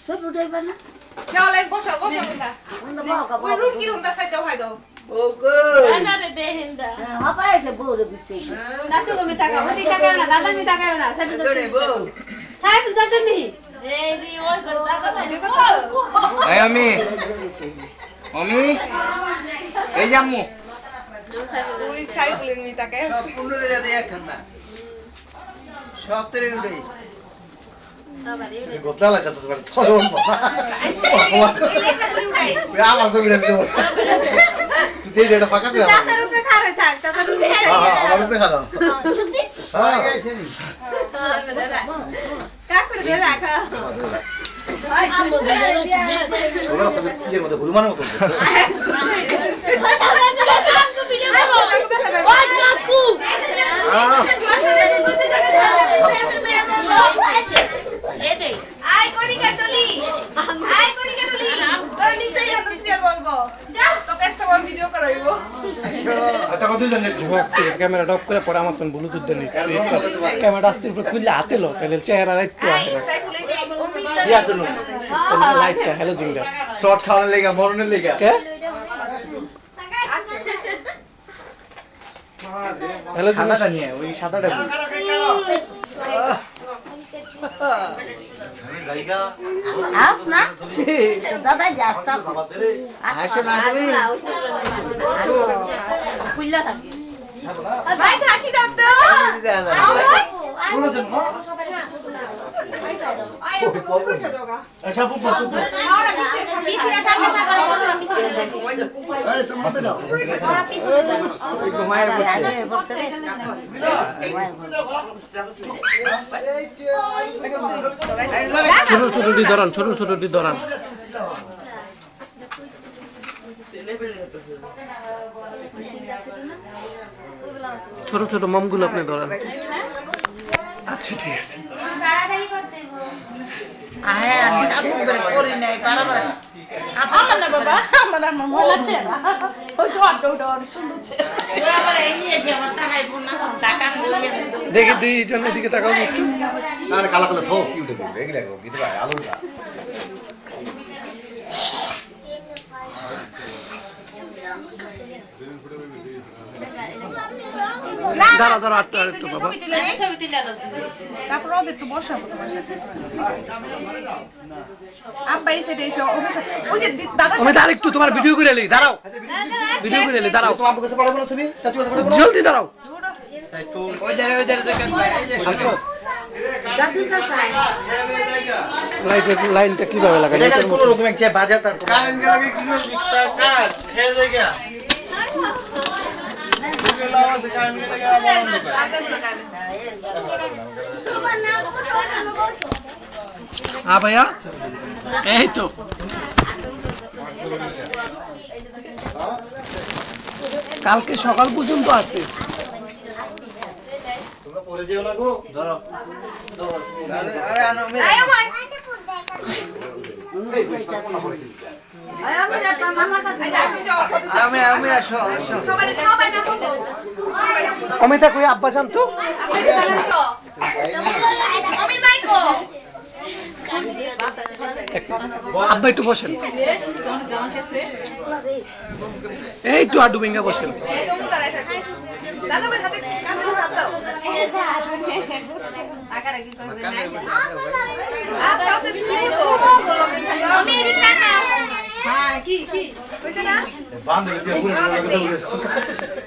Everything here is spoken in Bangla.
সব উঠে না যাও লাইক বসো বসো না ওই রুট কি রুমটা সাইড দাও ভাই দাও ওগো না রে দেহিন্দা হাপায় এসে বউরে দিচ্ছে দাদু তুমি তাকাও ওই তাকাও না দাদা মি তাকাও না সাইড দাও খাই তো দাদা মি এই দি ওই কথা দেখো তো এই আমি এই জাম্মু ওই খাই বলেন মি তাকায় সব 15 টাকা দিয়ে খান না সব তেরে উঠে গোটা লাগা তো চলো আমার তো মিলে দেবো তুই যেটা ফাঁকা করে দাদার উপরে খাবে থাক দাদার উপরে আমার উপরে খাওয়া সত্যি হ্যাঁ গেছে নি কাক করে দে রাখা ওরা সব ইয়ের মধ্যে হলুমানের মতো আই কোনি কাটলি তোর নিজেই আমরা সিরিয়াল বলবো যা তোকে সবাই ভিডিও করাইবো এটা কত জানিস ক্যামেরা অফ করে পরে আমার ফোন ব্লুটুথ দিয়ে নিস ক্যামেরা আস্তে করে খুললে হাতে লো তাহলে চেহারা একটু আসে না সাইফুলে যে ইয়া তো লাইটটা হ্যালোজিনটা শর্ট খাওয়ানোর লেগা মরণের লেগা কে হ্যালোজিনটা নিয়ে ওই সাদাটা আস না দাদা যাস্তা আসো না তুমি খুললা থাকে ভাই হাসি দাও তো আই তো উপরে দাও গা আচ্ছা পুপ পুপ আরে পিছে সামনে থাকো বড় পিছে এই তুমি মতে যাও ঘুমায় ছোট ছোটটি ধরান ছোট ছোট মমগুলো আপনি ধরান আচ্ছা ঠিক আছে আমার না বাবা আমার মনে আছে না ওই তো আড্ডা সুন্দর দেখি দুইজনের দিকে তাকাও একটু আরে কালা কালা থো কি উঠে বলবে এগুলা গিতে ভাই আলোটা দাঁড়া একটু বাবা তারপর ওদের তো বসাবো তোমার সাথে আব্বা এসে এসে ওই যে দাদা আমি তার একটু তোমার ভিডিও করে এলি দাঁড়াও তোমার কাছে পড়াবো না ছবি চাচু কাছে পড়াবো জলদি দাঁড়াও ওই ধারে দেখেন ভাই এই যে দাদু কাছে লাইনটা কিভাবে লাগাই এটা কোন রকম এক যে বাজার তার কারেন্ট লাগে কি বিস্তার কাট খেয়ে যায় গা ভাইয়া এই তো কালকে সকাল পর্যন্ত আছে তোমরা পরে যেও না গো ধরো আরে আনো মে আমি আসো সবাই না বলো অমিতা কই আব্বা জান তো অমির ভাই কো আব্বা একটু বসেন এই একটু আড্ডু ভেঙ্গা বসেন একদম দাঁড়ায় থাকো দাদা ভাই হাতে কাঁধে হাত দাও আকার কি কইবে না আচ্ছা তো কি বলবো আমি এদিক তাকাও হ্যাঁ কি কইছ না বান্ধবী দিয়ে পুরো কথা বলে